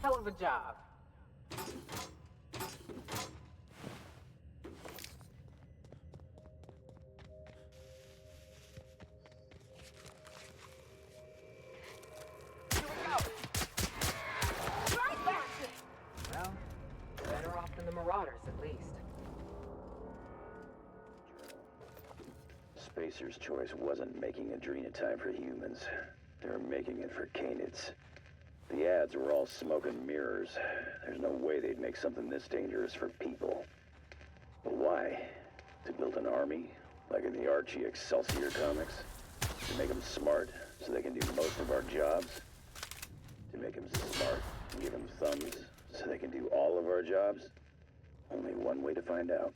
Hell of a job. Here we go! Right back! Well, better off than the Marauders, at least. Spacer's choice wasn't making Adrenatime for humans. They were making it for canids. The ads were all smoke and mirrors. There's no way they'd make something this dangerous for people. But why? To build an army? Like in the Archie Excelsior comics? To make them smart, so they can do most of our jobs? To make them smart and give them thumbs, so they can do all of our jobs? Only one way to find out.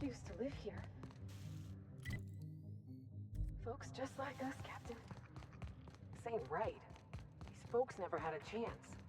used to live here. Folks just like us, Captain. This ain't right. These folks never had a chance.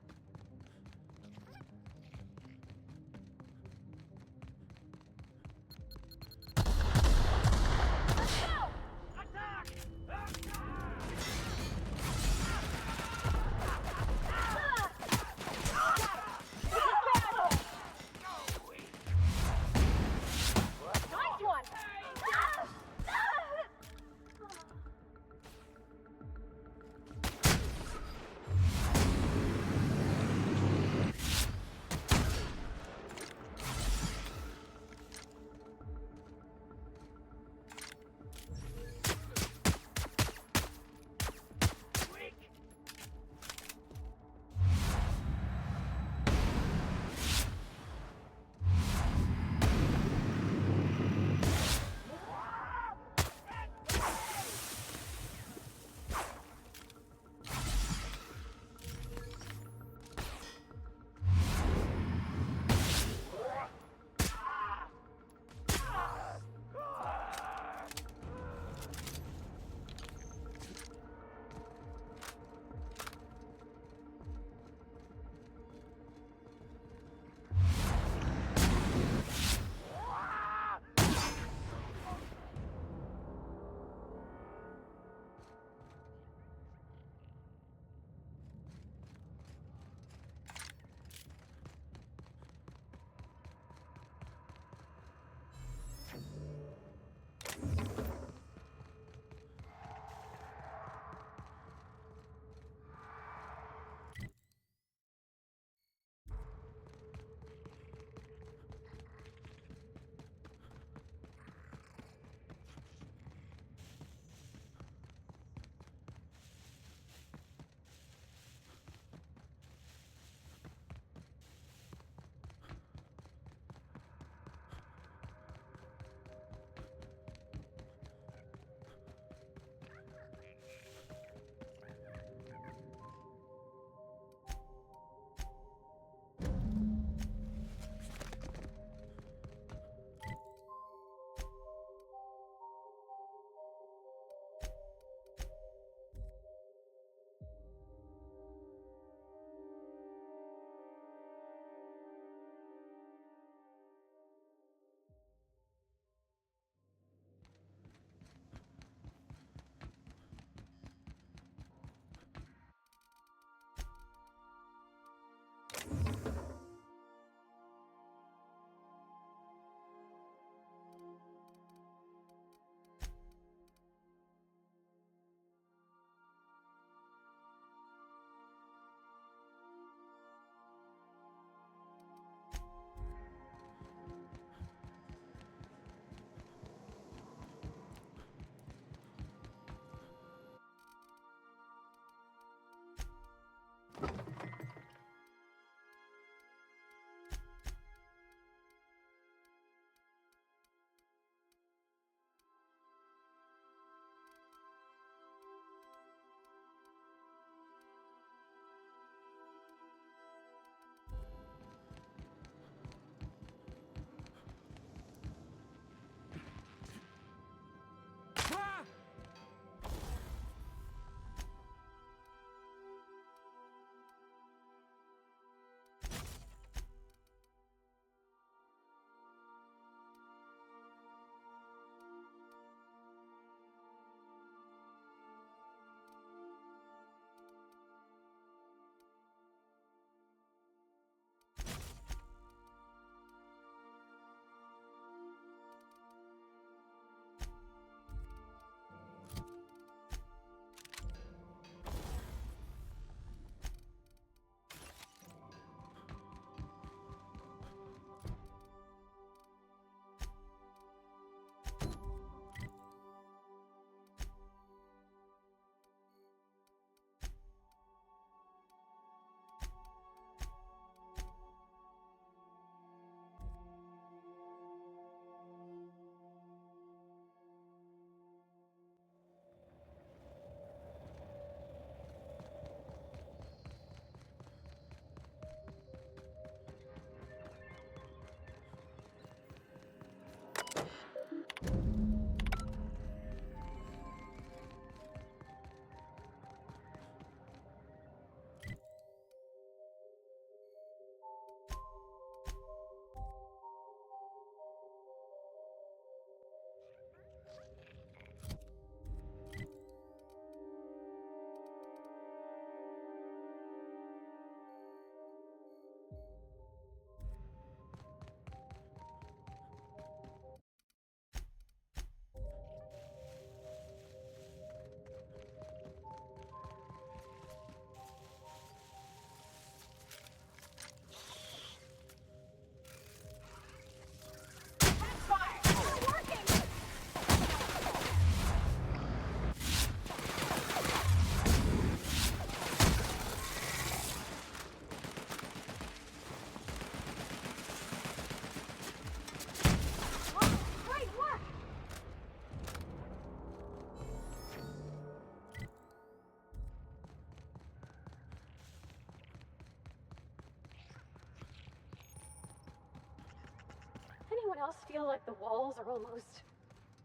else feel like the walls are almost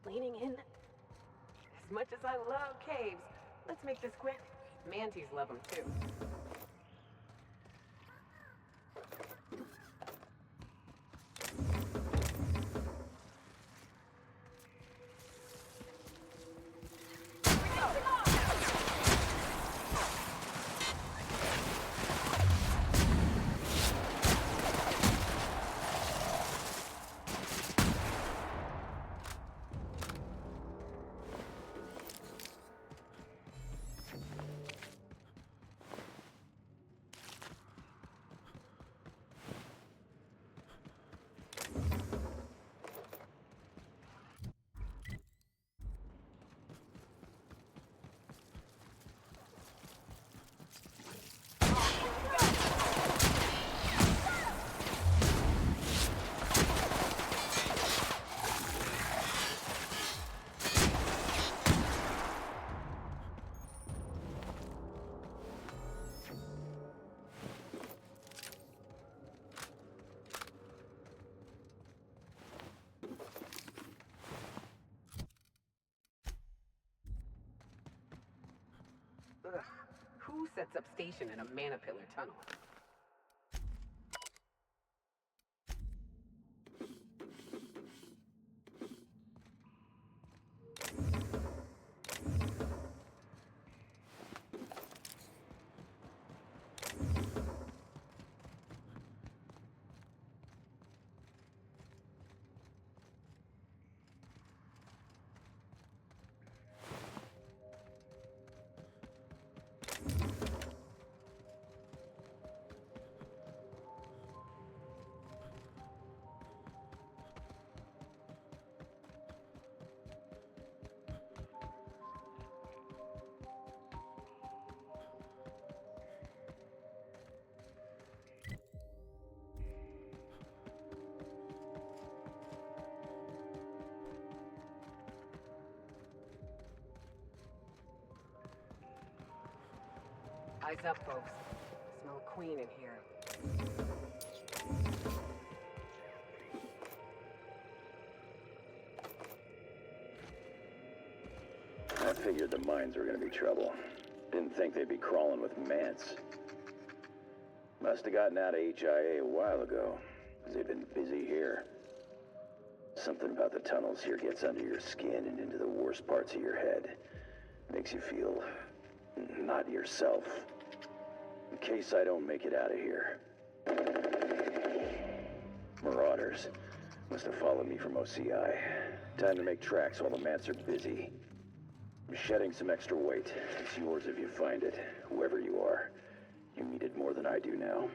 leaning in? As much as I love caves, let's make this quick. Manties love them too. Ugh. Who sets up station in a mana pillar tunnel? Eyes up, folks. Smell a queen in here. I figured the mines were gonna be trouble. Didn't think they'd be crawling with mants. Must have gotten out of HIA a while ago, because they've been busy here. Something about the tunnels here gets under your skin and into the worst parts of your head. Makes you feel not yourself. In case I don't make it out of here. Marauders. Must have followed me from OCI. Time to make tracks while the mants are busy. I'm shedding some extra weight. It's yours if you find it, whoever you are. You need it more than I do now.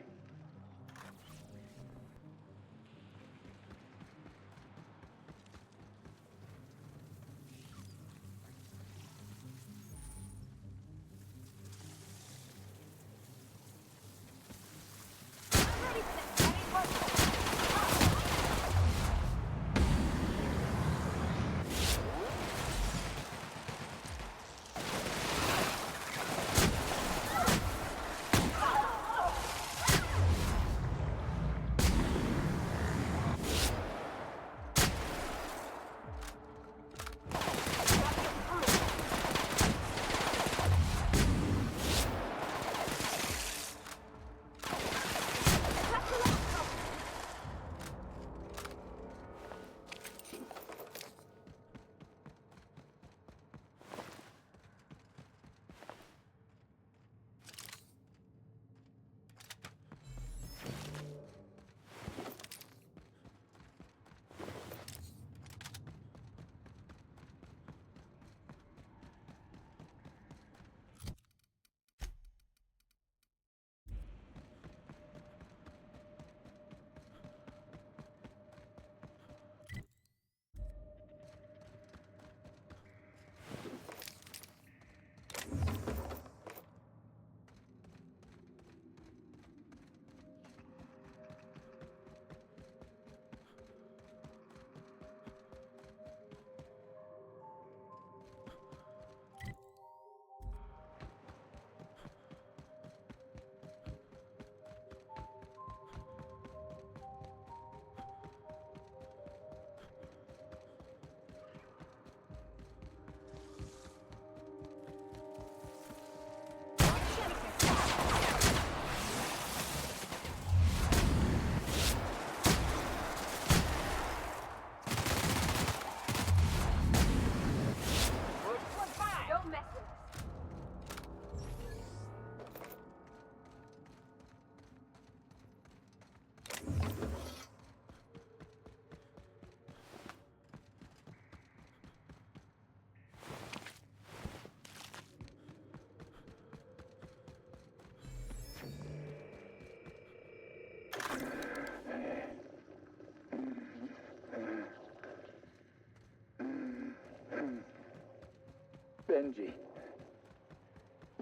Benji,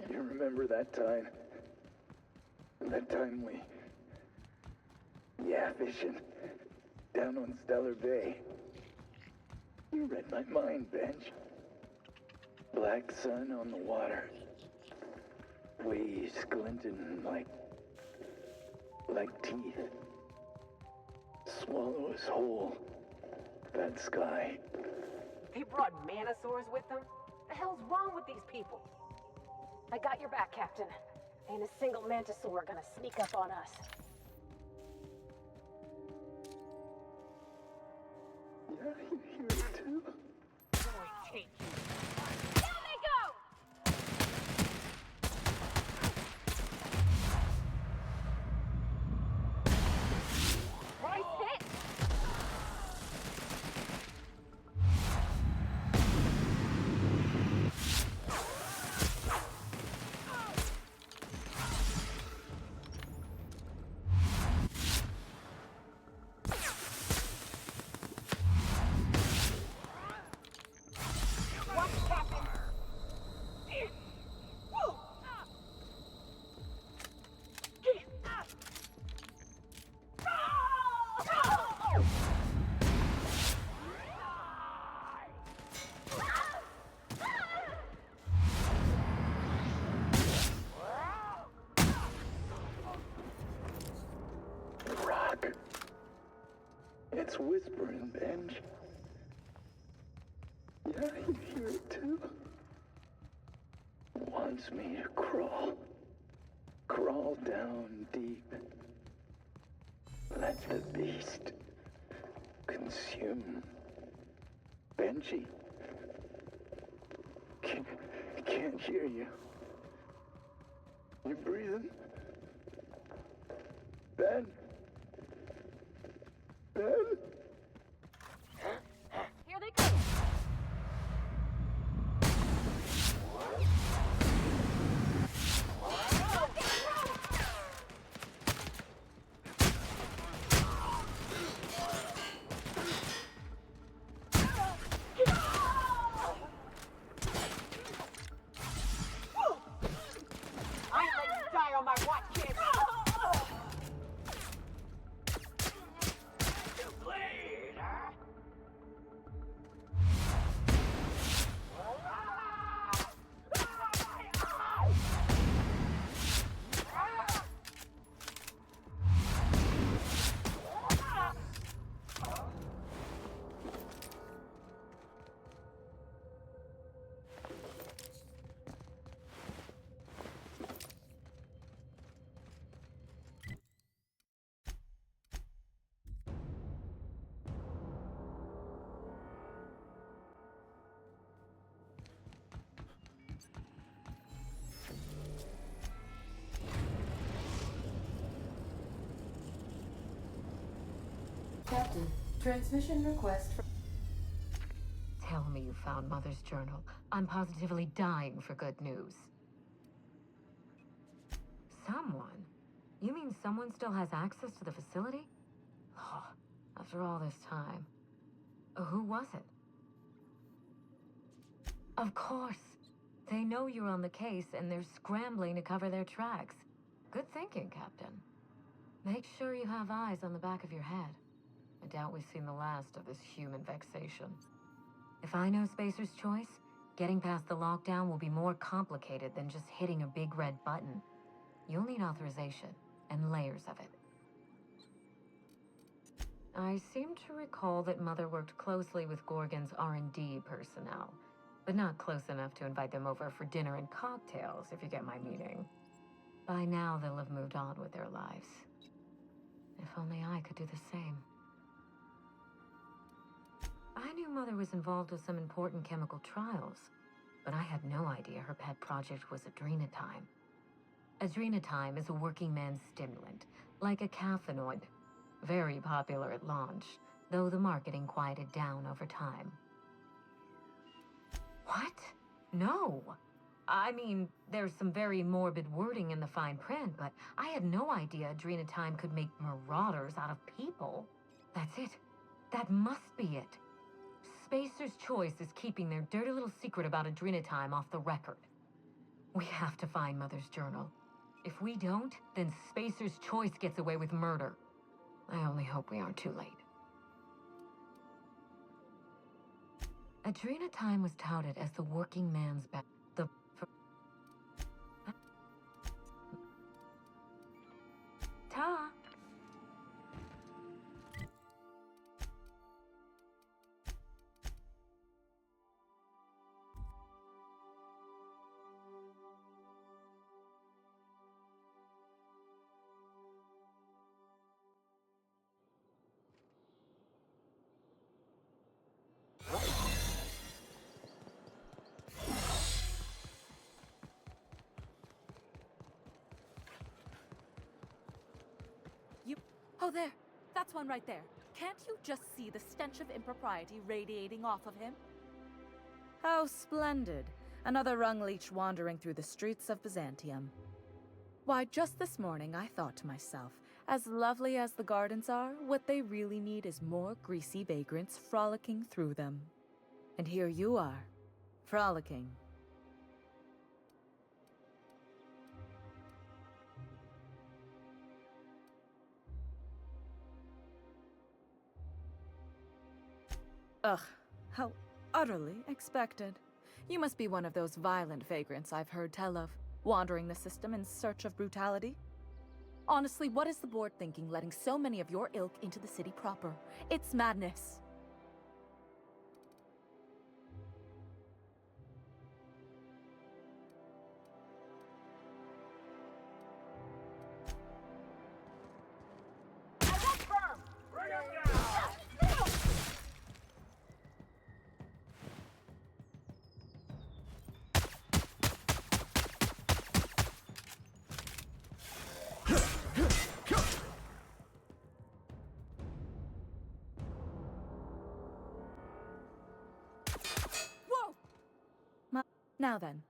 you remember that time? That time we... Yeah, fishing. Down on Stellar Bay. You read my mind, Benj. Black sun on the water. Waves glinting like teeth. Swallow us whole. That sky. They brought manosaurs with them? The hell's wrong with these people? I got your back, Captain. Ain't a single mantisaur gonna sneak up on us. Yeah, you hear it too? Boy, take you. Down they go! Nice hit! It's whispering, Benj. Yeah, you hear it too? Wants me to crawl. Crawl down deep. Let the beast consume. Benji. Can't hear you. You breathing? Ben? Ben? Here they come! I ain't letting you die on my watch, kid! Captain, transmission request for... Tell me you found Mother's journal. I'm positively dying for good news. Someone? You mean someone still has access to the facility? Oh, after all this time. Who was it? Of course. They know you're on the case and they're scrambling to cover their tracks. Good thinking, Captain. Make sure you have eyes on the back of your head. I doubt we've seen the last of this human vexation. If I know Spacer's choice, getting past the lockdown will be more complicated than just hitting a big red button. You'll need authorization, and layers of it. I seem to recall that Mother worked closely with Gorgon's R&D personnel, but not close enough to invite them over for dinner and cocktails, if you get my meaning. By now, they'll have moved on with their lives. If only I could do the same. I knew Mother was involved with some important chemical trials, but I had no idea her pet project was adrenatime. Adrenatime is a working man's stimulant, like a caffeinoid. Very popular at launch, though the marketing quieted down over time. What? No. I mean, there's some very morbid wording in the fine print, but I had no idea adrenatime could make marauders out of people. That's it. That must be it. Spacer's Choice is keeping their dirty little secret about adrenatime off the record. We have to find Mother's journal. If we don't, then Spacer's Choice gets away with murder. I only hope we aren't too late. Adrenatime was touted as the working man's best. Ta! Oh, there. That's one right there. Can't you just see the stench of impropriety radiating off of him? How splendid. Another rung leech wandering through the streets of Byzantium. Why, just this morning I thought to myself, as lovely as the gardens are, what they really need is more greasy vagrants frolicking through them. And here you are, frolicking. Ugh, how utterly expected. You must be one of those violent vagrants I've heard tell of, wandering the system in search of brutality. Honestly, what is the board thinking letting so many of your ilk into the city proper? It's madness. Now then.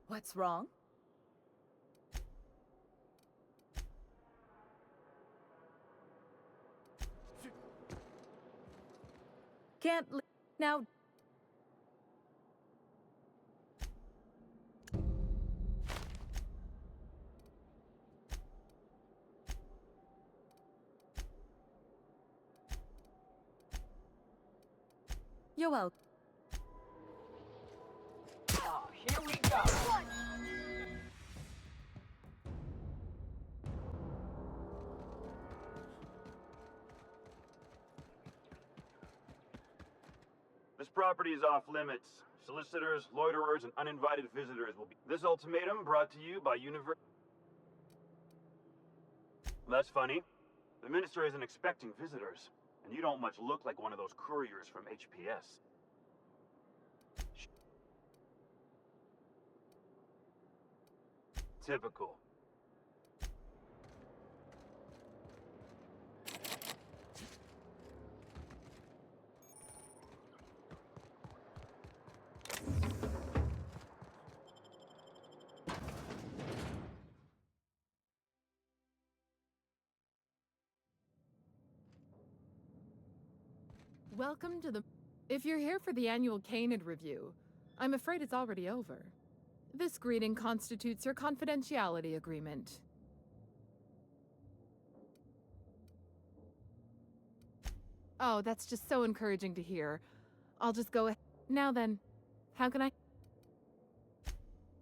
What's wrong? Now... You're welcome. Here we go. This property is off limits. Solicitors, loiterers, and uninvited visitors will be... This ultimatum brought to you by universe... That's funny. The minister isn't expecting visitors, and you don't much look like one of those couriers from HPS. Typical. Welcome to the... If you're here for the annual Canid review, I'm afraid it's already over. This greeting constitutes your confidentiality agreement. Oh, that's just so encouraging to hear. I'll just go ahead. Now then, how can I...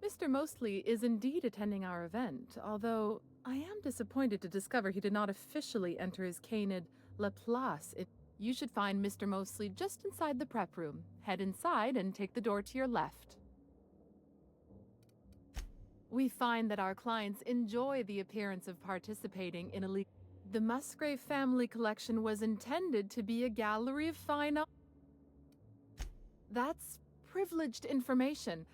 Mr. Mostly is indeed attending our event, although I am disappointed to discover he did not officially enter his Canid La Place. You should find Mr. Mostly just inside the prep room. Head inside and take the door to your left. We find that our clients enjoy the appearance of participating in a The Musgrave family collection was intended to be a gallery of fine art. That's privileged information.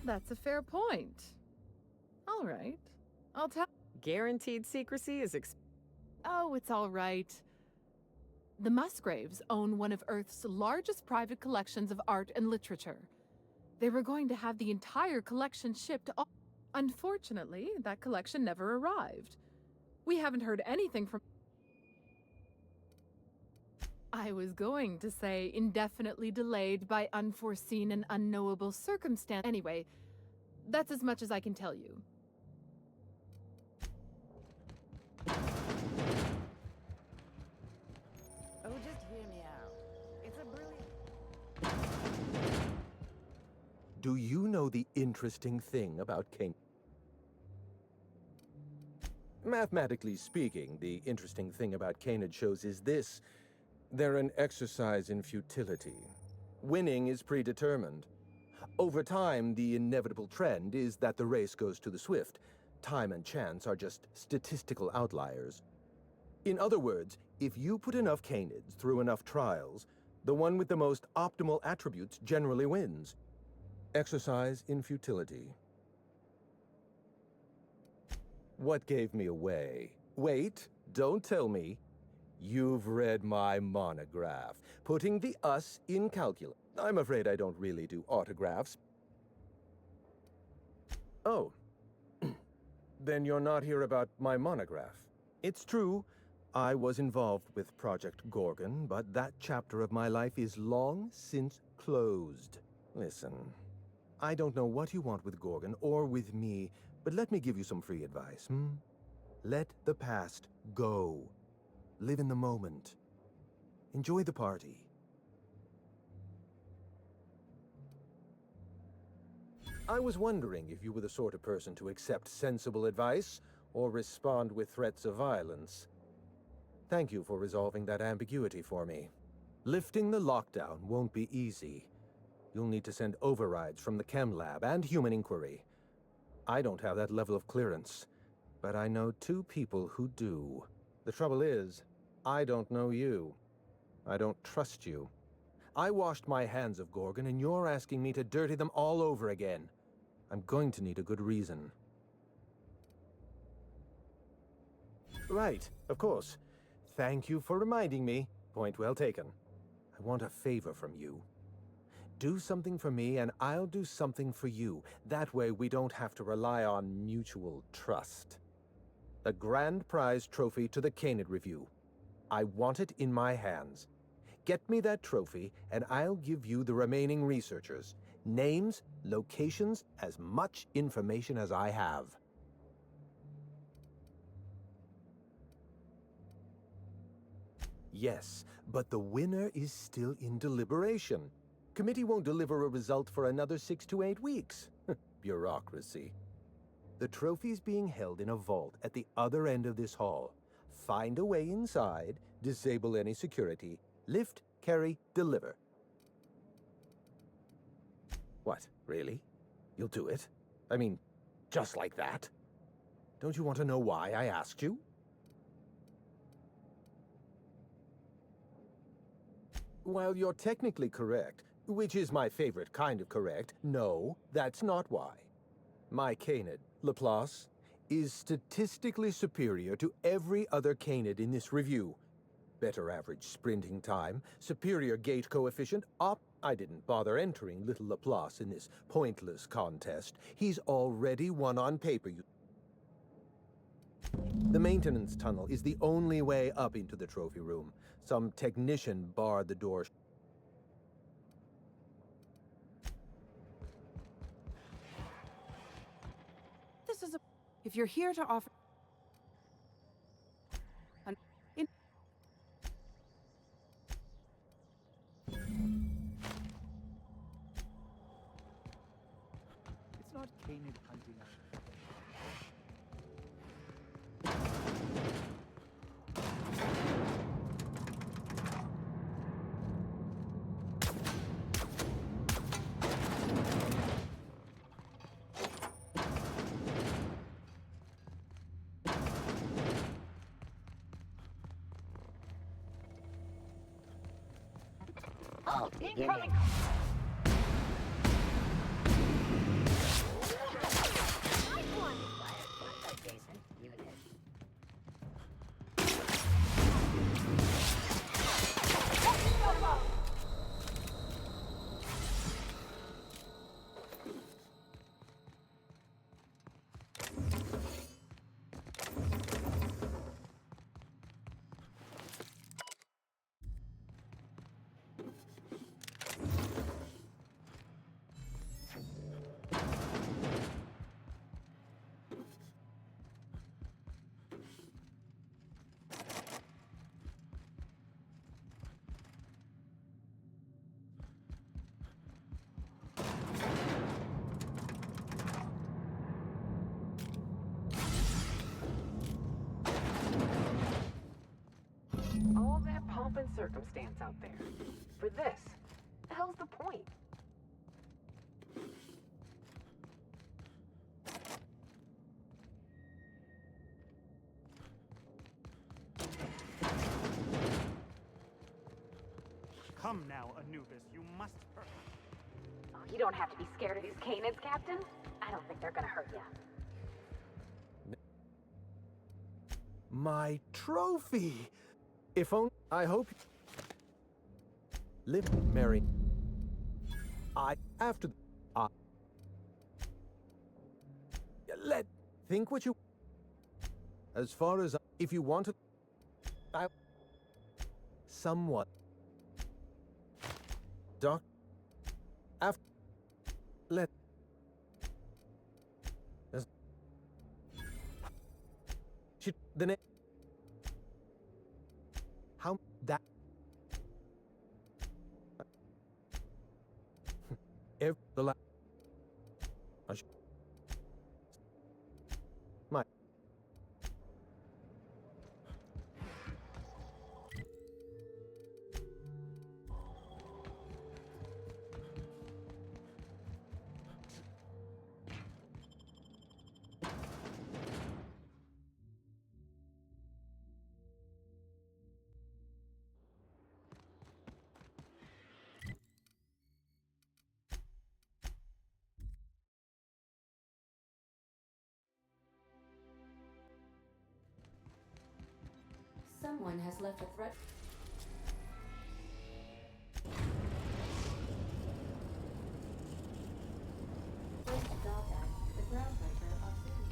That's a fair point. All right. I'll tell... Guaranteed secrecy is Oh, it's all right. The Musgraves own one of Earth's largest private collections of art and literature. They were going to have the entire collection shipped. Unfortunately, that collection never arrived. We haven't heard anything from... I was going to say indefinitely delayed by unforeseen and unknowable circumstance. Anyway, that's as much as I can tell you. Oh, just hear me out. It's a brilliant... Do you know the interesting thing about Kane? Mathematically speaking, the interesting thing about Canid shows is this. They're an exercise in futility. Winning is predetermined. Over time, the inevitable trend is that the race goes to the swift. Time and chance are just statistical outliers. In other words, if you put enough Canids through enough trials, the one with the most optimal attributes generally wins. Exercise in futility. What gave me away? Wait, don't tell me. You've read my monograph, putting the us in calculus. I'm afraid I don't really do autographs. Oh, then you're not here about my monograph. It's true, I was involved with Project Gorgon, but that chapter of my life is long since closed. Listen, I don't know what you want with Gorgon or with me, but let me give you some free advice, Let the past go. Live in the moment. Enjoy the party. I was wondering if you were the sort of person to accept sensible advice or respond with threats of violence. Thank you for resolving that ambiguity for me. Lifting the lockdown won't be easy. You'll need to send overrides from the chem lab and human inquiry. I don't have that level of clearance, but I know two people who do. The trouble is, I don't know you. I don't trust you. I washed my hands of Gorgon, and you're asking me to dirty them all over again. I'm going to need a good reason. Right, of course. Thank you for reminding me. Point well taken. I want a favor from you. Do something for me, and I'll do something for you. That way, we don't have to rely on mutual trust. The grand prize trophy to the Canid Review. I want it in my hands. Get me that trophy, and I'll give you the remaining researchers. Names, locations, as much information as I have. Yes, but the winner is still in deliberation. Committee won't deliver a result for another 6 to 8 weeks. Bureaucracy. The trophy's being held in a vault at the other end of this hall. Find a way inside, disable any security, lift, carry, deliver. What, really? You'll do it? I mean, just like that? Don't you want to know why I asked you? While you're technically correct, which is my favorite kind of correct, no, that's not why. My Canid, Laplace, is statistically superior to every other Canid in this review. Better average sprinting time, superior gait coefficient, I didn't bother entering little Laplace in this pointless contest. He's already won on paper. The maintenance tunnel is the only way up into the trophy room. Some technician barred the door. This is a... If you're here to offer... It's not Canid hunting us. Oh, incoming! and circumstance out there. For this, the hell's the point? Come now, Anubis, you must hurt. Oh, you don't have to be scared of these canids, Captain. I don't think they're gonna hurt you. My trophy! If only... I hope... Live, Mary. After... Let... Think what you... As far as... If you want to... Somewhat... Doc... After... Let... The name... How... That... The la... My... Someone has left a threat. Place to dock at the ground breaker of City.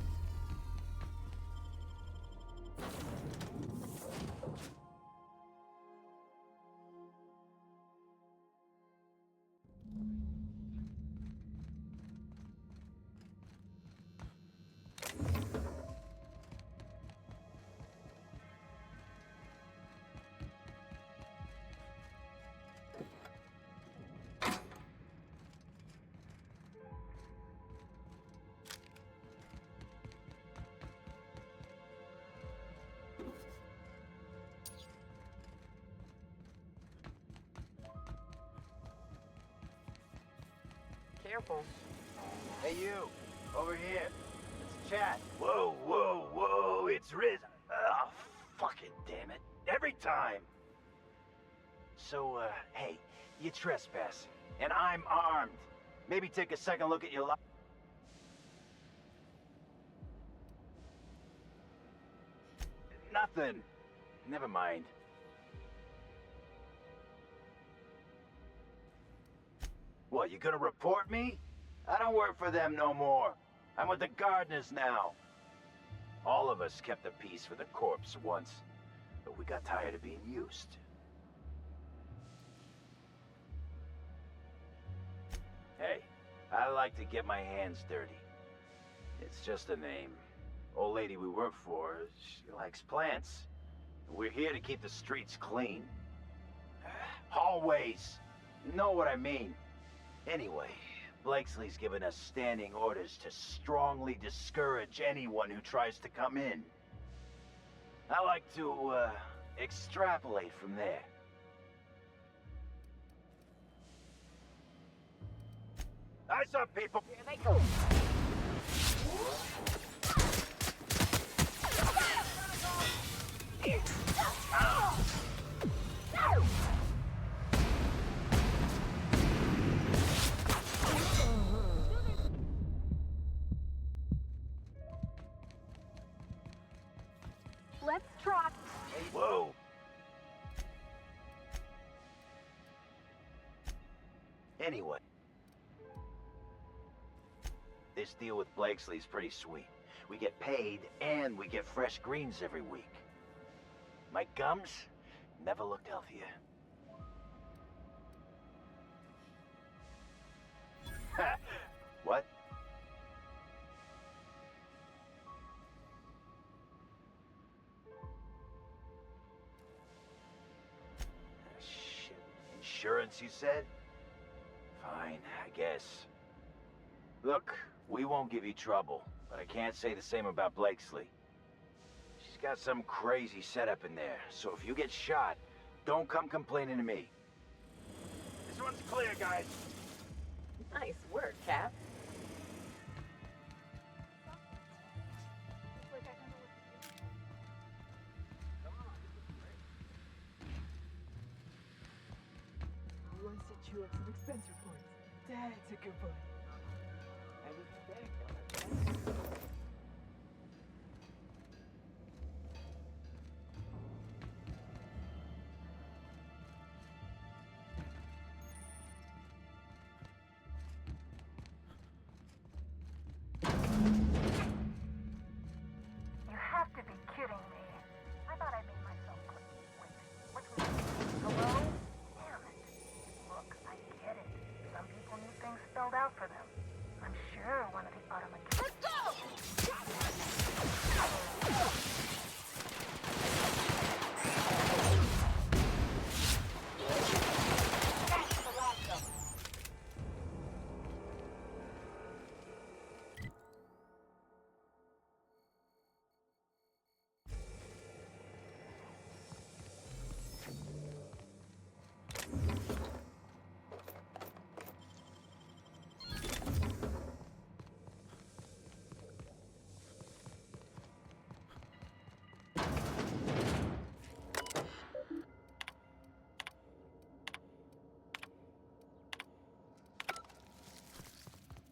Careful. Hey you, over here. Let's chat. Whoa, whoa, whoa, it's Riz. Oh, fucking damn it. Every time. So, hey, you trespassing, and I'm armed. Maybe take a second look at your life. Nothing. Never mind. What, you gonna report me? I don't work for them no more. I'm with the gardeners now. All of us kept the peace for the corpse once, but we got tired of being used. Hey, I like to get my hands dirty. It's just a name. Old lady we work for, she likes plants. We're here to keep the streets clean. Hallways. You know what I mean. Anyway, Blakesley's given us standing orders to strongly discourage anyone who tries to come in. I like to, extrapolate from there. Eyes up, people! Here they go! Let's try. Hey, whoa! Anyway. This deal with Blakesley's pretty sweet. We get paid, and we get fresh greens every week. My gums never looked healthier. What? Shit. Insurance, you said? Fine, I guess. Look, we won't give you trouble, but I can't say the same about Blakesley. She's got some crazy setup in there, so if you get shot, Don't come complaining to me. This one's clear, guys. Nice work, Cap. I'll set you up some expense reports. That's a good boy. Everything there, Killer. You have to be kidding me. I thought I made myself clear. Wait, what's with hello? Damn it. Look, I get it. Some people need things spelled out for them. I'm sure one of the automatons. Let's go! That's the last of them.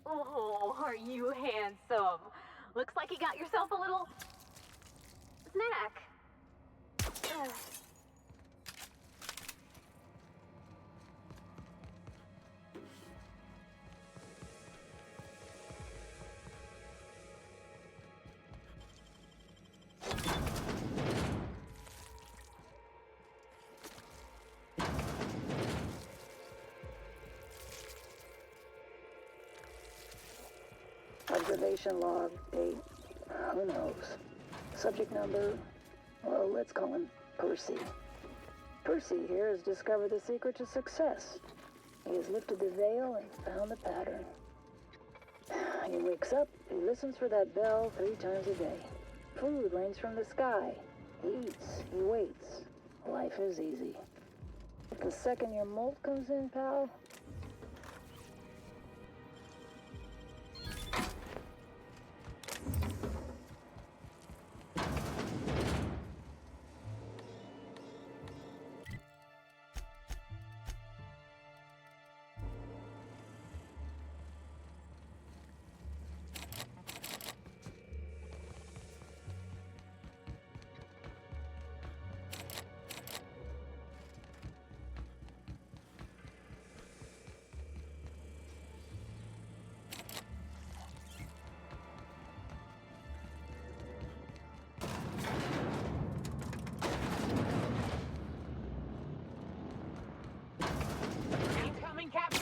Oh, are you handsome? Looks like you got yourself a little snack. Ugh. Observation log, date, who knows. Subject number, well, let's call him Percy. Percy here has discovered the secret to success. He has lifted the veil and found the pattern. He wakes up, he listens for that bell 3 times a day. Food rains from the sky. He eats, he waits. Life is easy. But the second your molt comes in, pal, Incoming, Captain!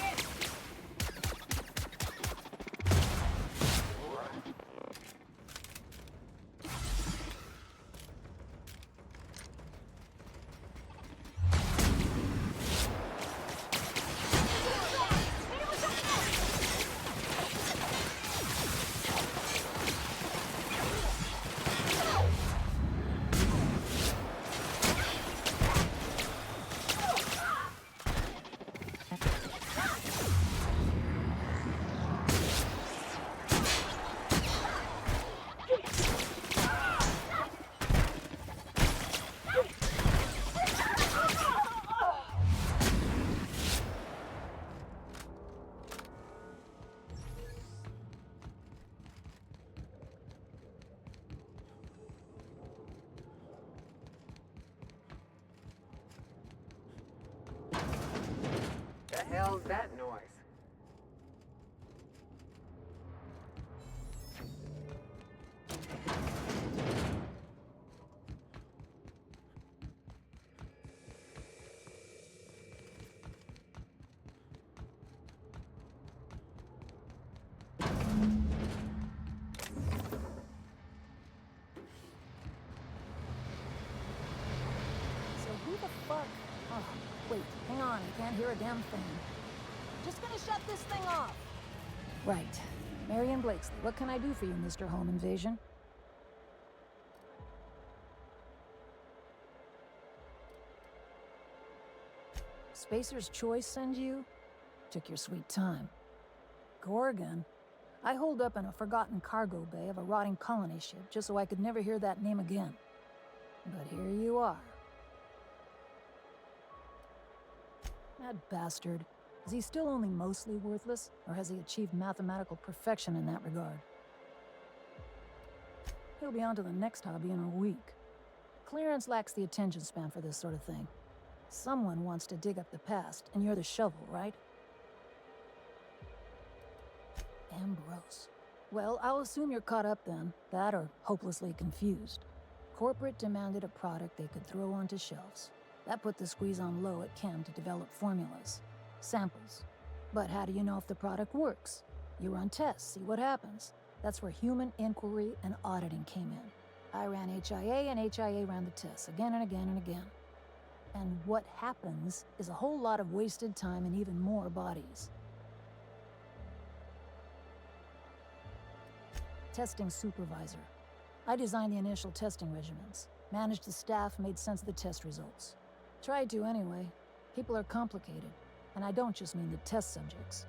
The hell's that noise? So who the fuck? Oh, wait, hang on. I can't hear a damn thing. Just gonna shut this thing off. Right. Marion Blakesley, what can I do for you, Mr. Home Invasion? Spacer's Choice send you? Took your sweet time. Gorgon? I holed up in a forgotten cargo bay of a rotting colony ship just so I could never hear that name again. But here you are. That bastard. Is he still only mostly worthless, or has he achieved mathematical perfection in that regard? He'll be on to the next hobby in a week. Clearance lacks the attention span for this sort of thing. Someone wants to dig up the past, and you're the shovel, right? Ambrose. Well, I'll assume you're caught up then. That or hopelessly confused. Corporate demanded a product they could throw onto shelves. That put the squeeze on low at Chem to develop formulas. Samples. But how do you know if the product works? You run tests, see what happens. That's where human inquiry and auditing came in. I ran HIA, and HIA ran the tests again and again and again. And what happens is a whole lot of wasted time and even more bodies. Testing supervisor. I designed the initial testing regimens, managed the staff, made sense of the test results. Tried to anyway. People are complicated, and I don't just mean the test subjects.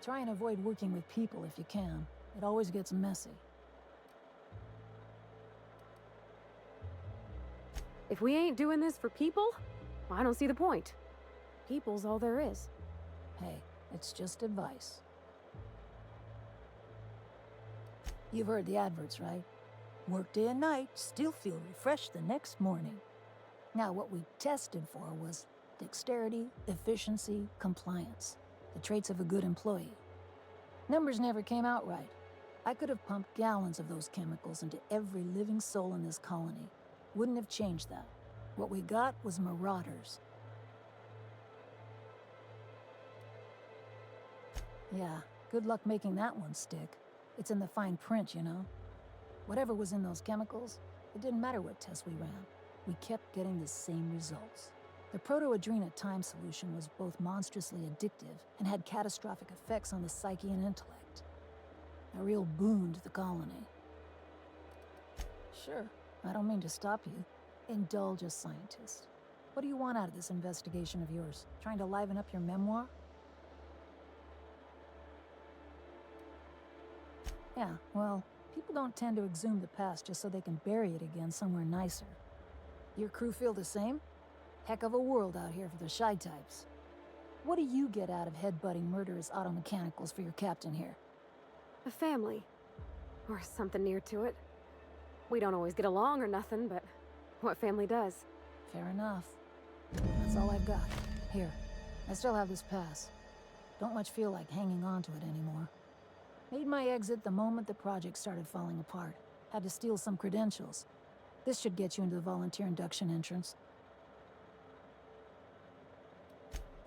Try and avoid working with people if you can. It always gets messy. If we ain't doing this for people, I don't see the point. People's all there is. Hey, it's just advice. You've heard the adverts, right? Work day and night, still feel refreshed the next morning. Now, what we tested for was dexterity, efficiency, compliance. The traits of a good employee. Numbers never came out right. I could have pumped gallons of those chemicals into every living soul in this colony. Wouldn't have changed that. What we got was marauders. Yeah, good luck making that one stick. It's in the fine print, you know. Whatever was in those chemicals, it didn't matter what tests we ran. We kept getting the same results. The proto-adrena time solution was both monstrously addictive and had catastrophic effects on the psyche and intellect. A real boon to the colony. Sure, I don't mean to stop you. Indulge a scientist. What do you want out of this investigation of yours? Trying to liven up your memoir? Yeah, well, people don't tend to exhume the past just so they can bury it again somewhere nicer. Your crew feel the same? Heck of a world out here for the shy types. What do you get out of headbutting murderous automechanicals for your captain here? A family. Or something near to it. We don't always get along or nothing, but what family does? Fair enough. That's all I've got. Here, I still have this pass. Don't much feel like hanging on to it anymore. Made my exit the moment the project started falling apart. Had to steal some credentials. This should get you into the volunteer induction entrance.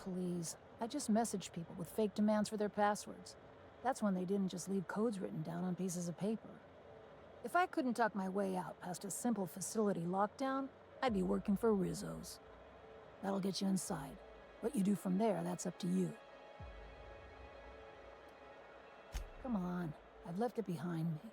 Please, I just messaged people with fake demands for their passwords. That's when they didn't just leave codes written down on pieces of paper. If I couldn't talk my way out past a simple facility lockdown, I'd be working for Rizzo's. That'll get you inside. What you do from there, that's up to you. Come on, I've left it behind me.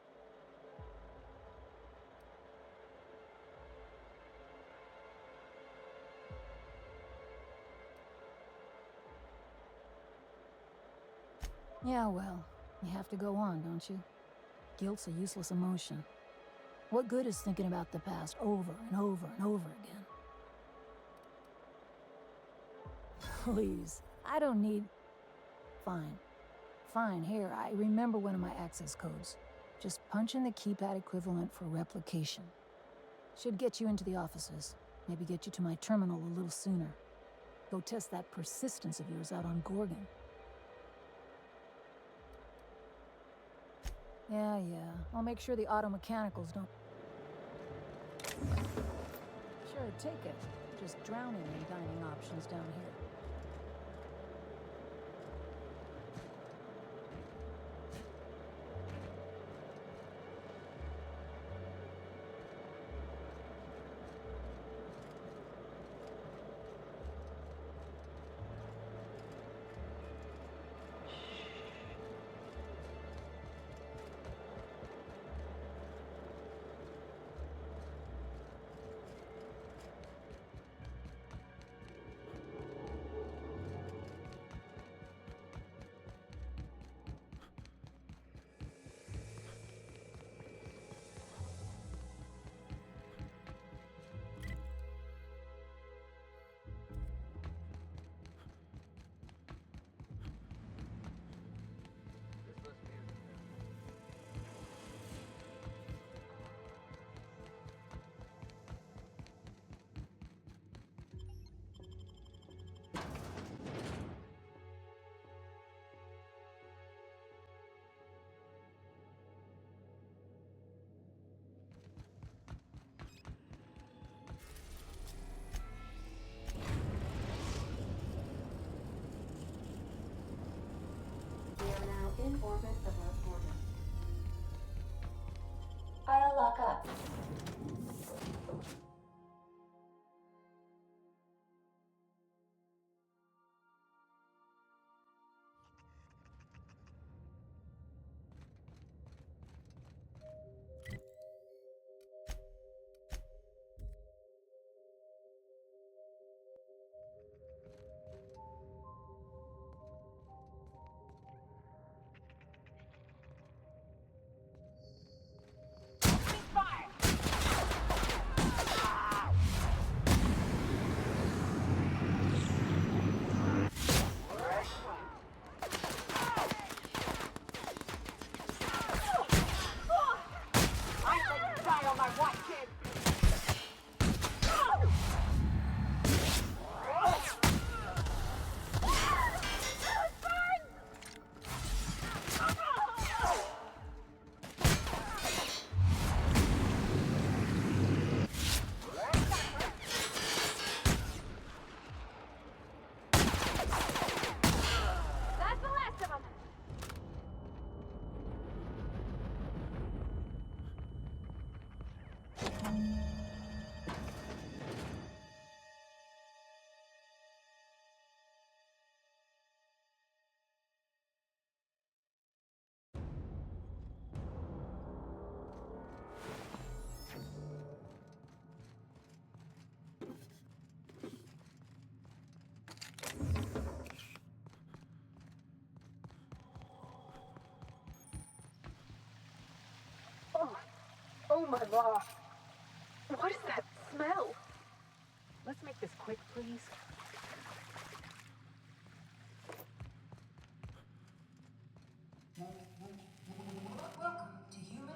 Yeah, well, you have to go on, don't you? Guilt's a useless emotion. What good is thinking about the past over and over and over again? Please, I don't need... Fine. Fine, here, I remember one of my access codes. Just punch in the keypad equivalent for replication. Should get you into the offices. Maybe get you to my terminal a little sooner. Go test that persistence of yours out on Gorgon. Yeah, I'll make sure the automechanicals don't... Sure, take it. Just drowning in dining options down here. in orbit above border. I'll lock up. Oh my God. What is that smell? Let's make this quick, please. Welcome to Human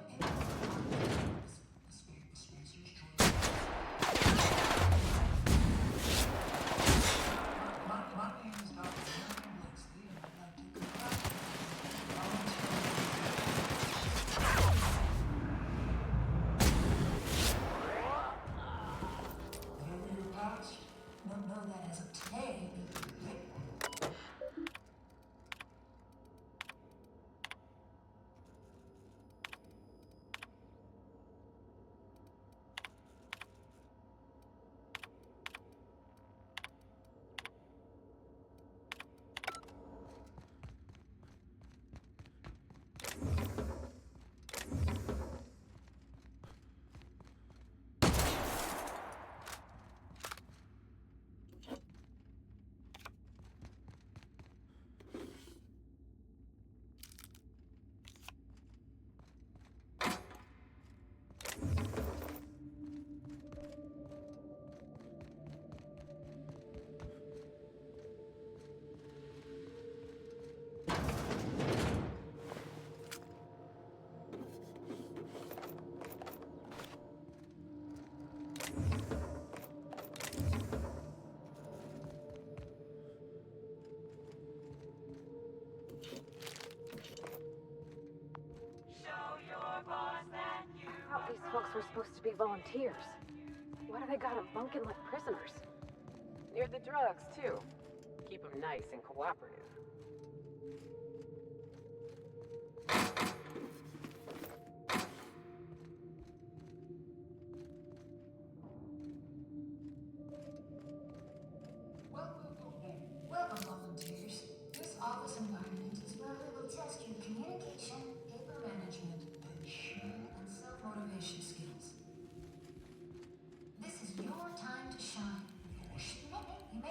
My name is Dr. Blixley, and I'd like to whatever your past, don't know that as of today. I thought these folks were supposed to be volunteers. Why do they got them bunking like prisoners? Near the drugs, too. Keep them nice and cooperative. Welcome, volunteers. This office environment is where we will test your communication, paper management, and self-motivation skills. This is your time to shine. You may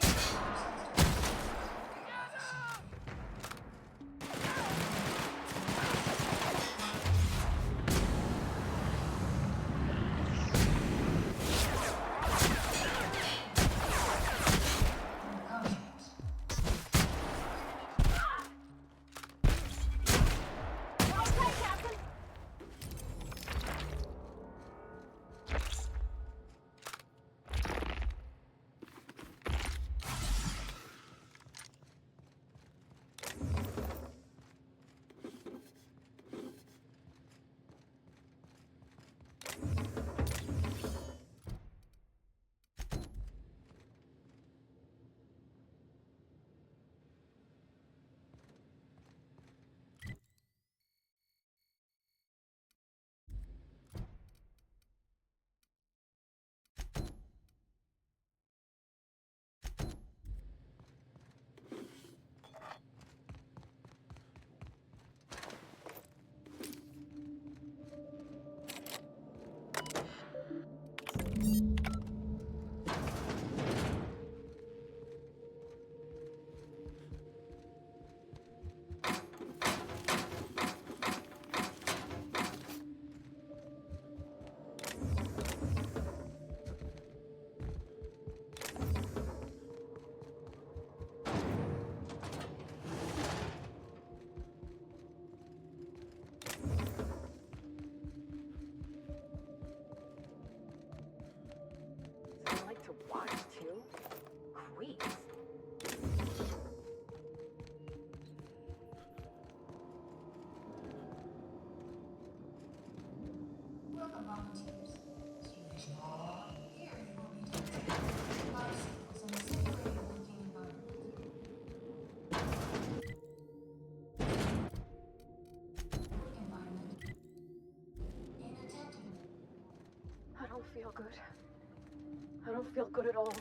volunteers. Stimulation on. Here you will be detecting bicycles in a simulated working environment. Work environment inattentive. I don't feel good. I don't feel good at all.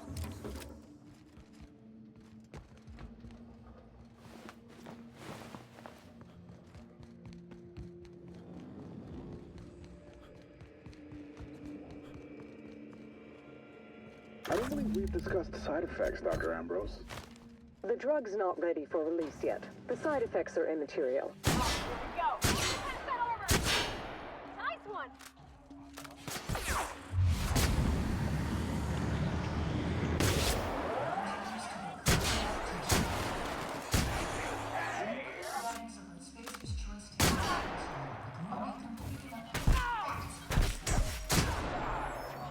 I don't believe we've discussed the side effects, Dr. Ambrose. The drug's not ready for release yet. The side effects are immaterial. Here we go. Pass that over. Nice one.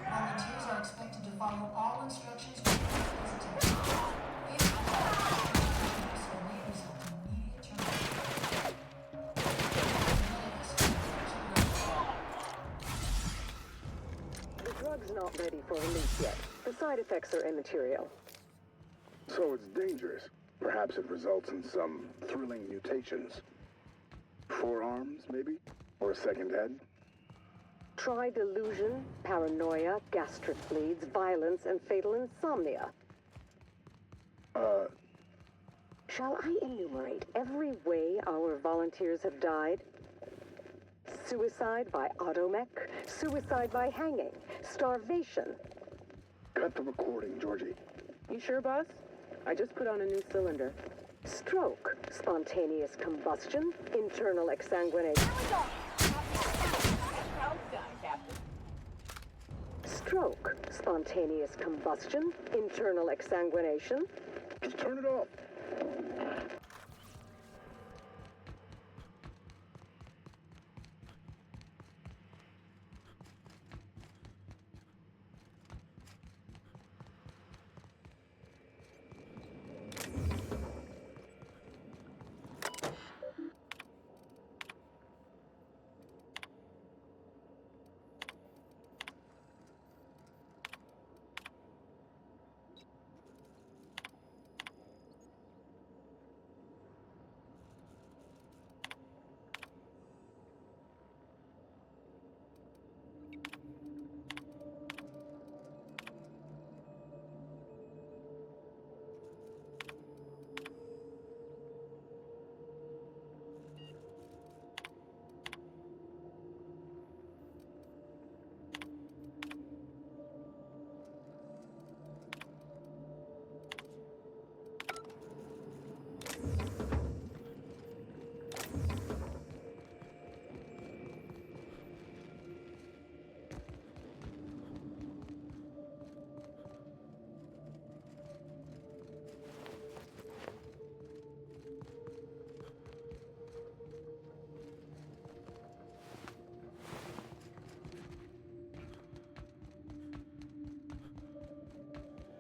Volunteers are expected to follow all instructions during this presentation. If you may result in immediate termination. The drug's not ready for release yet. The side effects are immaterial. So it's dangerous. Perhaps it results in some thrilling mutations. 4 arms, maybe? Or a second head? Try delusion, paranoia, gastric bleeds, violence, and fatal insomnia. Shall I enumerate every way our volunteers have died? Suicide by automech, suicide by hanging, starvation. Cut the recording, Georgie. You sure, boss? I just put on a new cylinder. Stroke, spontaneous combustion, internal exsanguination. Here we go. Well done, Captain. Stroke, spontaneous combustion, internal exsanguination. Just turn it off.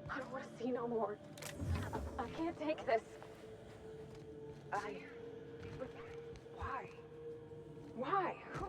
I don't want to see no more. I can't take this. But why? Why? Who?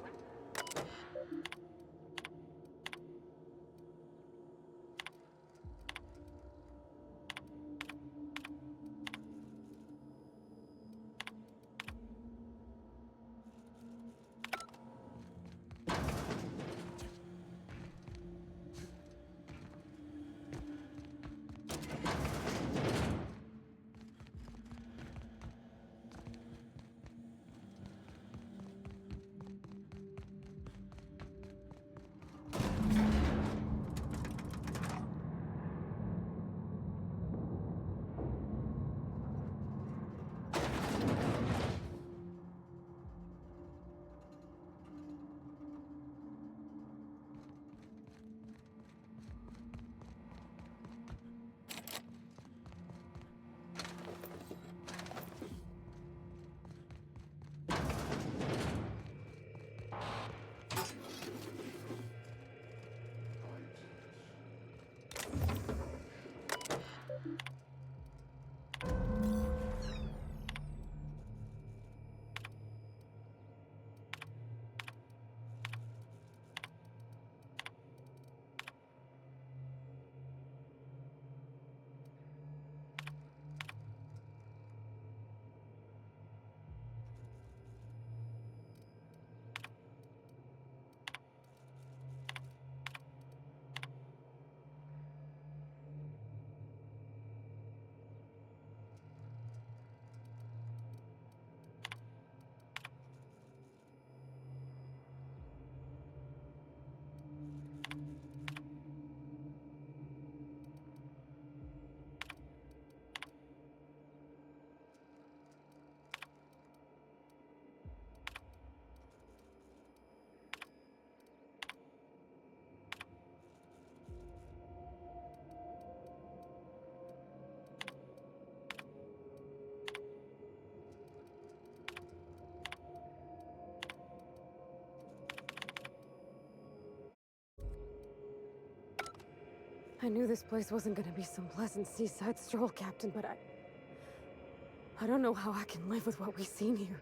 I knew this place wasn't gonna be some pleasant seaside stroll, Captain, but I don't know how I can live with what we've seen here.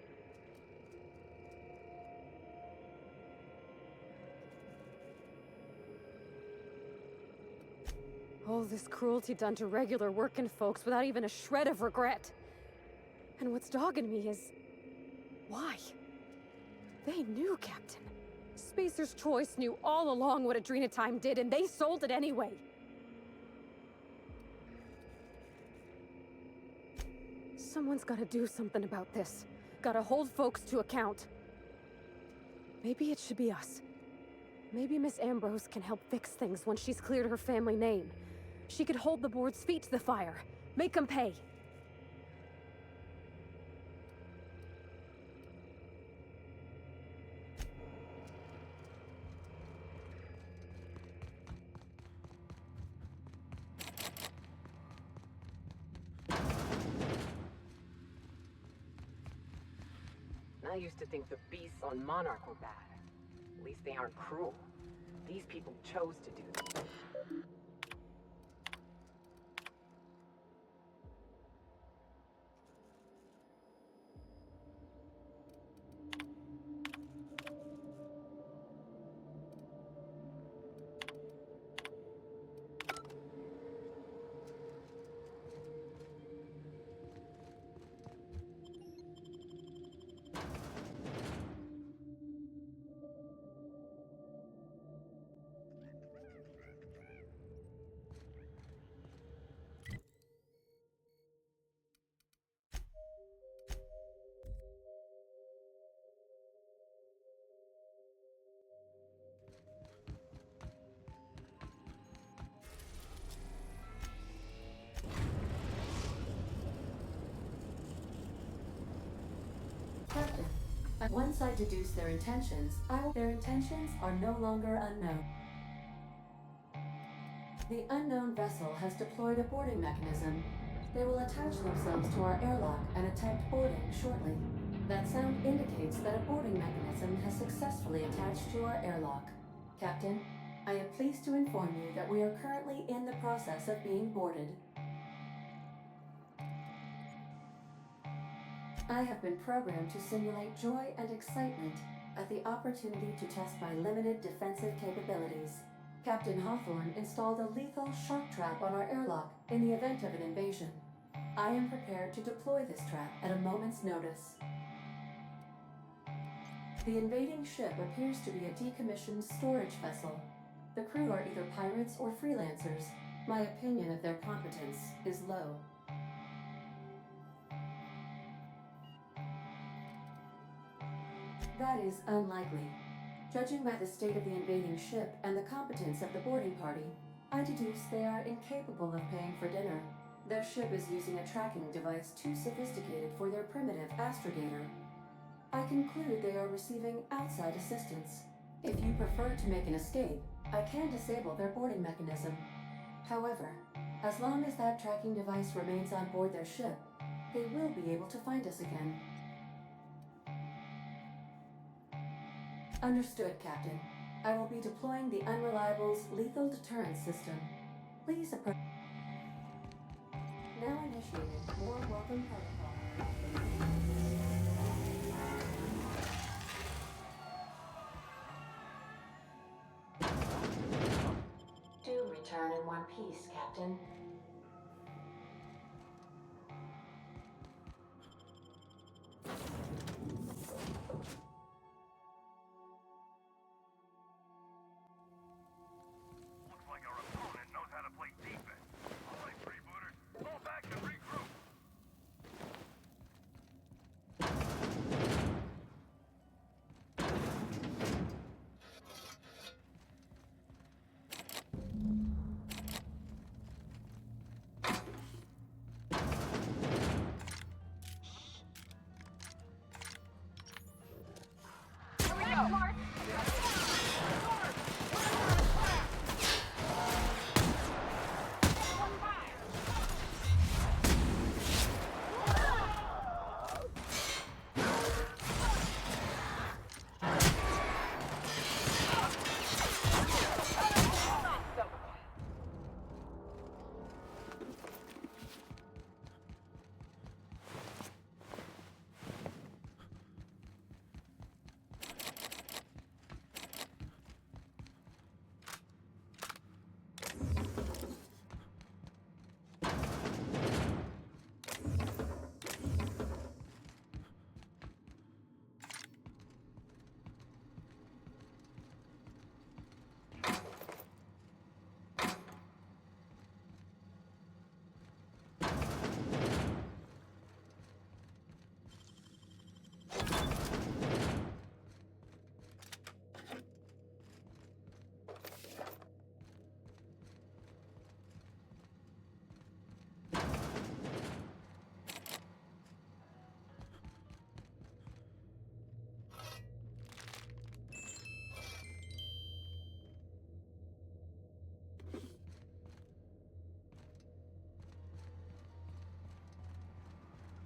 All this cruelty done to regular working folks without even a shred of regret. And what's dogging me is... why? They knew, Captain. Spacer's Choice knew all along what Adrenatime did, and they sold it anyway. Someone's gotta do something about this. Gotta hold folks to account. Maybe it should be us. Maybe Miss Ambrose can help fix things once she's cleared her family name. She could hold the board's feet to the fire. Make them pay. I used to think the beasts on Monarch were bad. At least they aren't cruel. These people chose to do this. Captain, once I deduce their intentions, their intentions are no longer unknown. The unknown vessel has deployed a boarding mechanism. They will attach themselves to our airlock and attempt boarding shortly. That sound indicates that a boarding mechanism has successfully attached to our airlock. Captain, I am pleased to inform you that we are currently in the process of being boarded. I have been programmed to simulate joy and excitement at the opportunity to test my limited defensive capabilities. Captain Hawthorne installed a lethal shock trap on our airlock in the event of an invasion. I am prepared to deploy this trap at a moment's notice. The invading ship appears to be a decommissioned storage vessel. The crew are either pirates or freelancers. My opinion of their competence is low. That is unlikely. Judging by the state of the invading ship and the competence of the boarding party, I deduce they are incapable of paying for dinner. Their ship is using a tracking device too sophisticated for their primitive astrogator. I conclude they are receiving outside assistance. If you prefer to make an escape, I can disable their boarding mechanism. However, as long as that tracking device remains on board their ship, they will be able to find us again. Understood, Captain. I will be deploying the Unreliable's lethal deterrence system. Please approach. Now initiated. More welcome protocol. Do return in one piece, Captain.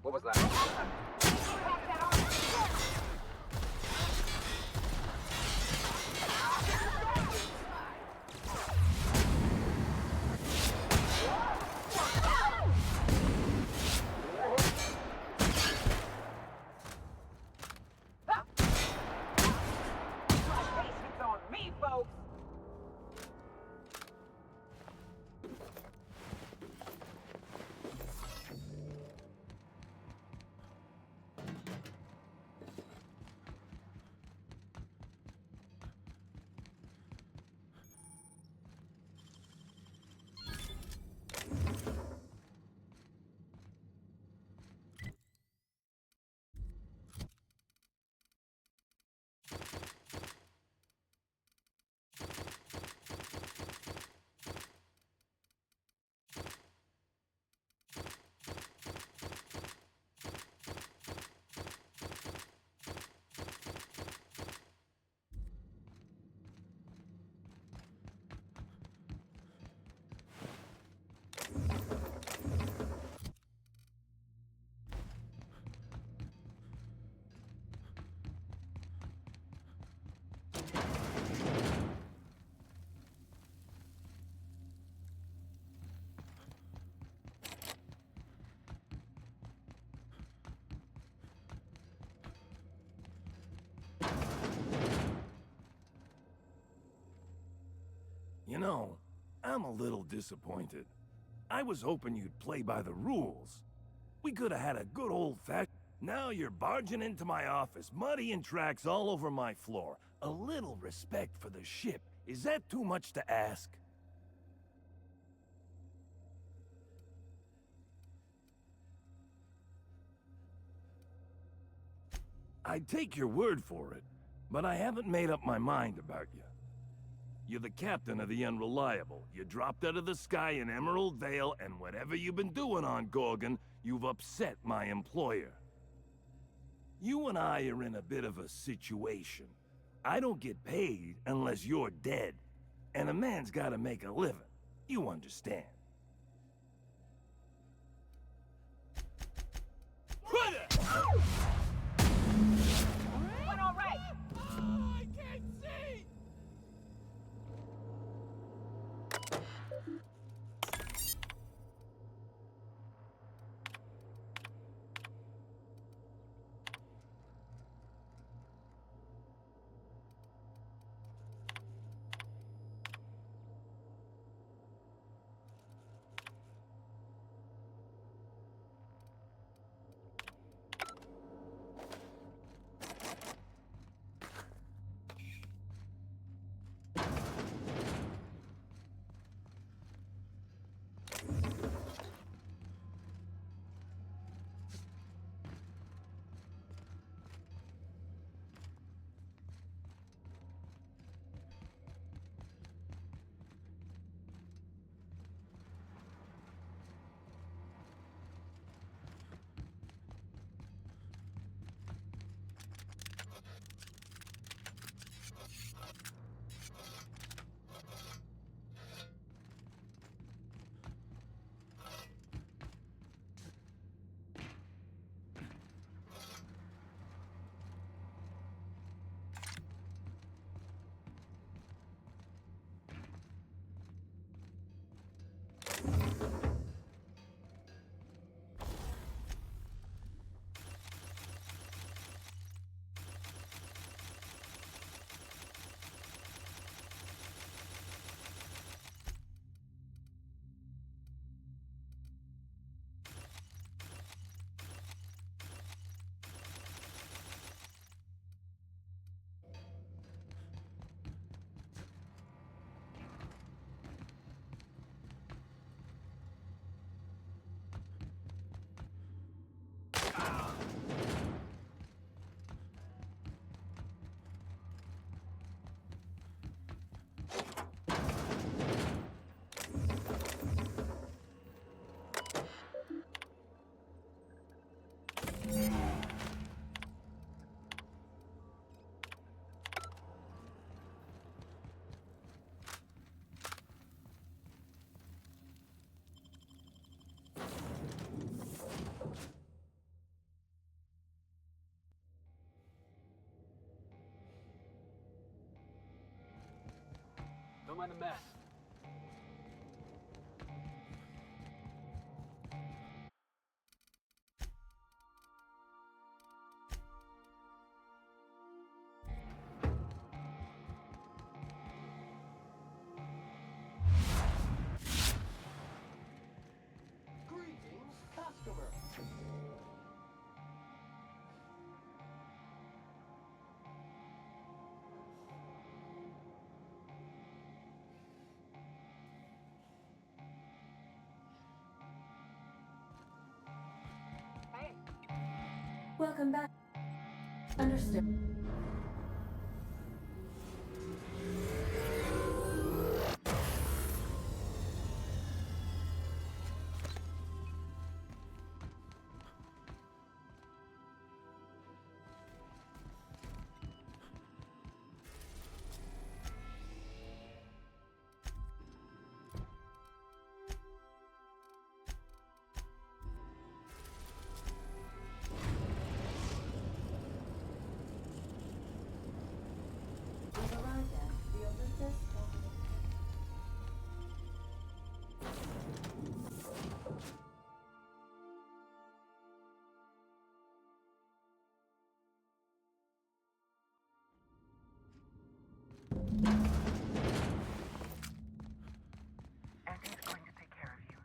What was that? You know, I'm a little disappointed. I was hoping you'd play by the rules. We could have had a good old-fashioned... Now you're barging into my office, muddying tracks all over my floor. A little respect for the ship. Is that too much to ask? I'd take your word for it, but I haven't made up my mind about you. You're the captain of the Unreliable. You dropped out of the sky in Emerald Vale, and whatever you've been doing on Gorgon, you've upset my employer. You and I are in a bit of a situation. I don't get paid unless you're dead, and a man's gotta make a living. You understand. Went all right. I can't see! mind the mess. Greetings, customer. Welcome back. Understood. We've arrived at the Olympus of Auntie's going to take care of you.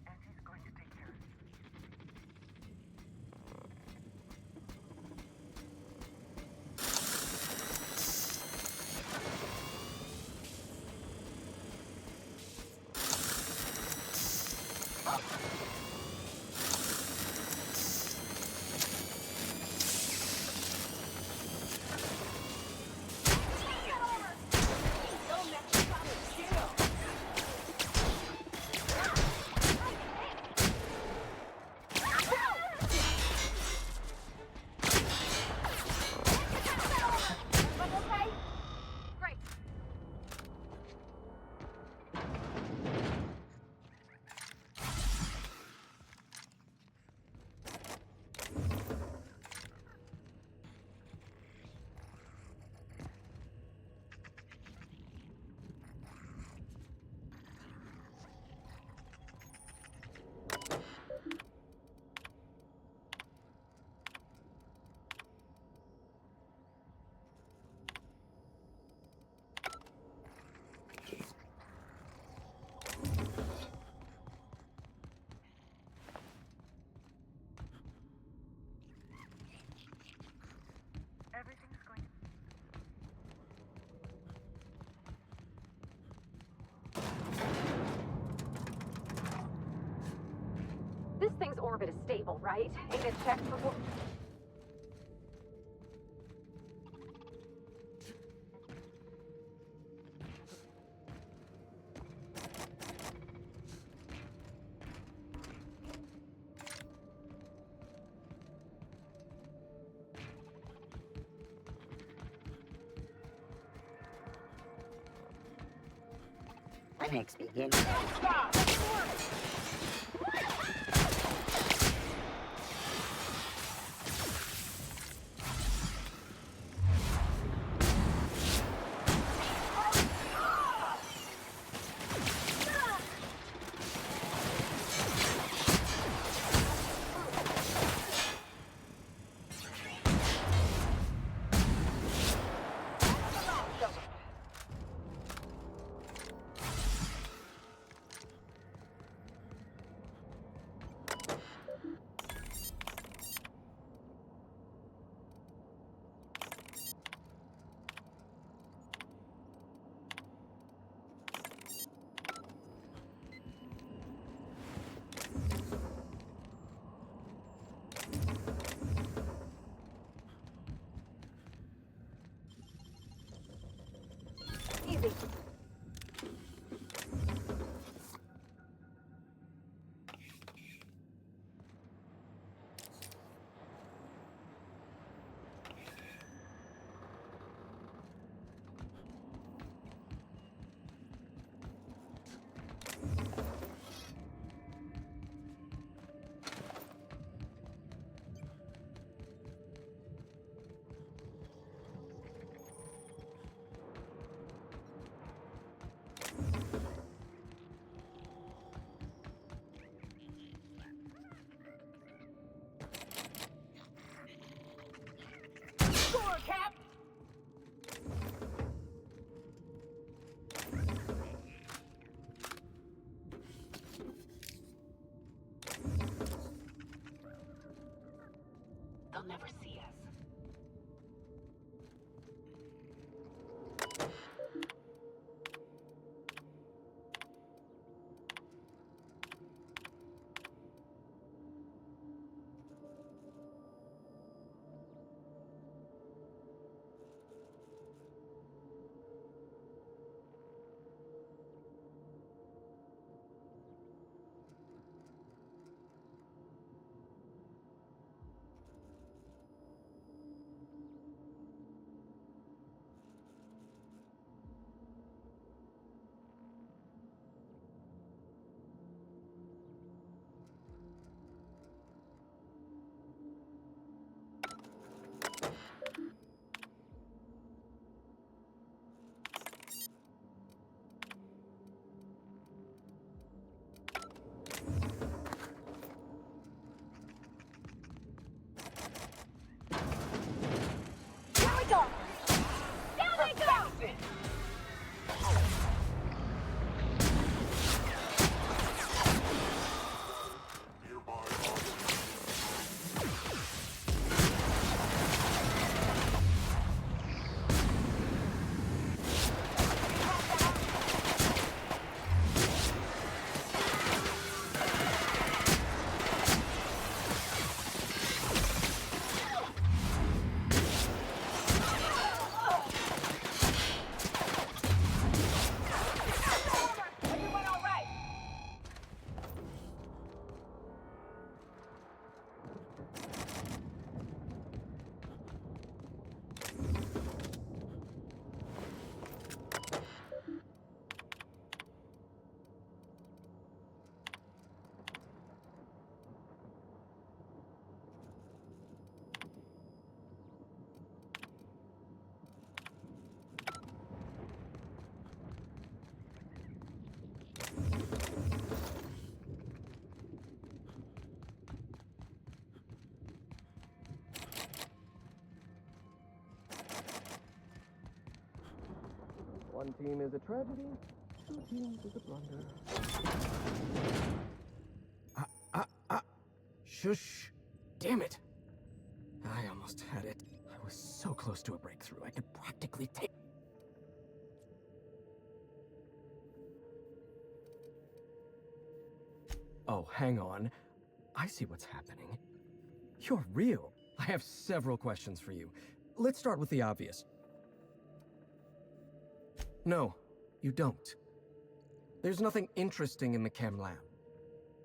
Auntie's going to take care of you. Okay? Great. Everything's going to... This thing's orbit is stable, right? Ain't it checked before? Clinics begin. over, Cap! They'll never see us. One team is a tragedy, two teams is a blunder. Shush! Damn it! I almost had it. I was so close to a breakthrough, I could practically take... Oh, hang on. I see what's happening. You're real. I have several questions for you. Let's start with the obvious. No, you don't. There's nothing interesting in the chem lab.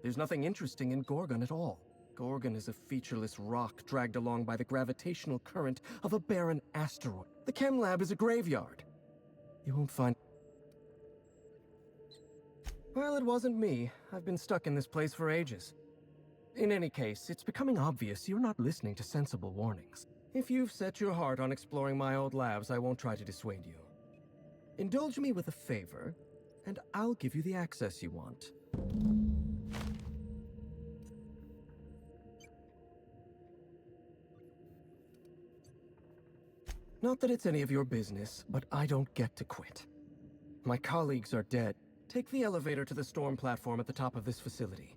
There's nothing interesting in Gorgon at all. Gorgon is a featureless rock dragged along by the gravitational current of a barren asteroid. The chem lab is a graveyard. You won't find... Well, it wasn't me. I've been stuck in this place for ages. In any case, it's becoming obvious you're not listening to sensible warnings. If you've set your heart on exploring my old labs, I won't try to dissuade you. Indulge me with a favor, and I'll give you the access you want. Not that it's any of your business, but I don't get to quit. My colleagues are dead. Take the elevator to the storm platform at the top of this facility.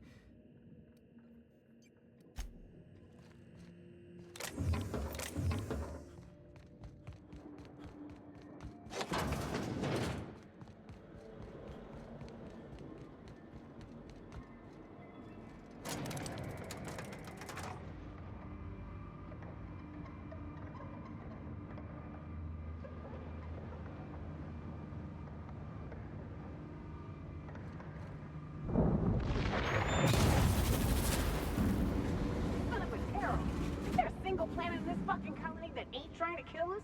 Planet in this fucking colony that ain't trying to kill us?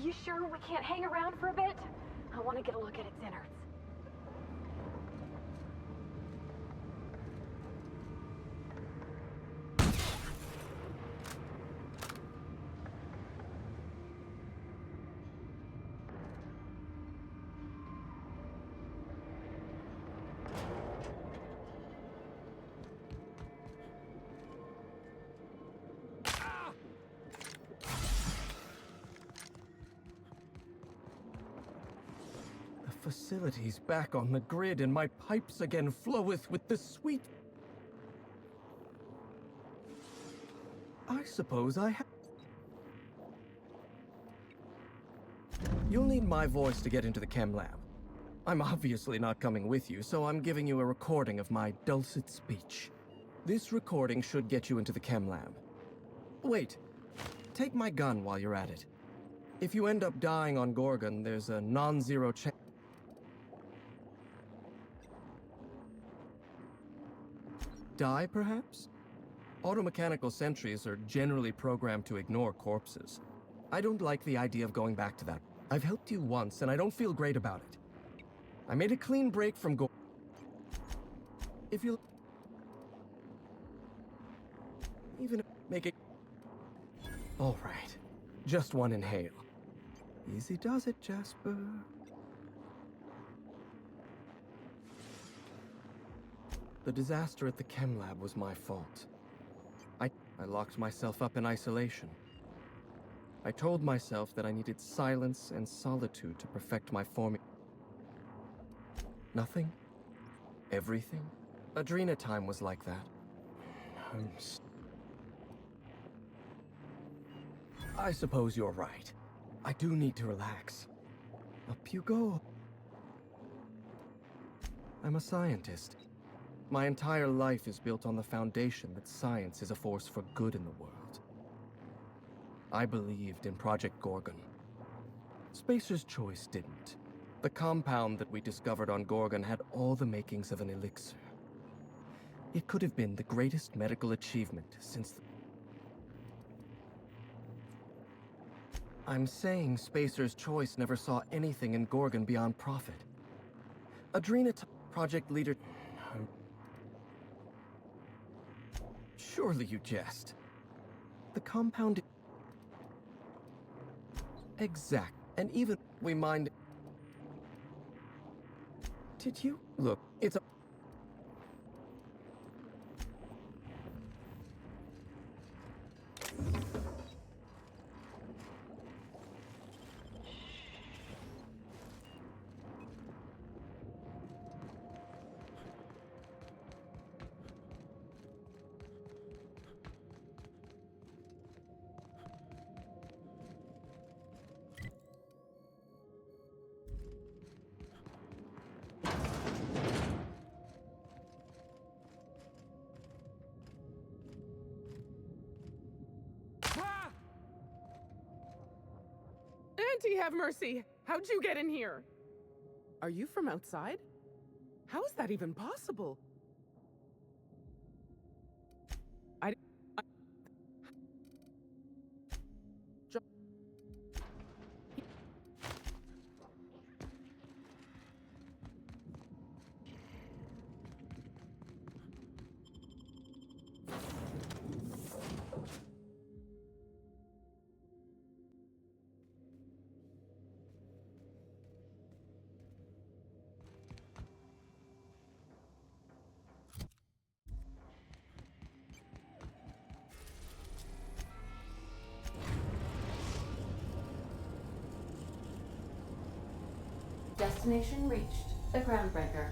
you sure we can't hang around for a bit? I want to get a look at its innards. The facility's back on the grid, and my pipes again floweth with the sweet... I suppose I have... You'll need my voice to get into the chem lab. I'm obviously not coming with you, so I'm giving you a recording of my dulcet speech. This recording should get you into the chem lab. Wait, take my gun while you're at it. If you end up dying on Gorgon, there's a non-zero chance... Die, perhaps? Automechanical sentries are generally programmed to ignore corpses. I don't like the idea of going back to that. I've helped you once, and I don't feel great about it. I made a clean break from if you... Even make it... All right. Just one inhale. Easy does it, Jasper. The disaster at the chem lab was my fault. I locked myself up in isolation. I told myself that I needed silence and solitude to perfect my formula. Nothing? Everything? Adrena time was like that. I suppose you're right. I do need to relax. Up you go. I'm a scientist. My entire life is built on the foundation that science is a force for good in the world. I believed in Project Gorgon. Spacer's Choice didn't. The compound that we discovered on Gorgon had all the makings of an elixir. It could have been the greatest medical achievement since the... I'm saying Spacer's Choice never saw anything in Gorgon beyond profit. Adrena, project leader... Surely you jest. The compound... Exact. And even we mind... Did you... Look, it's a... Auntie, have mercy! How'd you get in here? Are you from outside? How is that even possible? Destination reached. The Groundbreaker.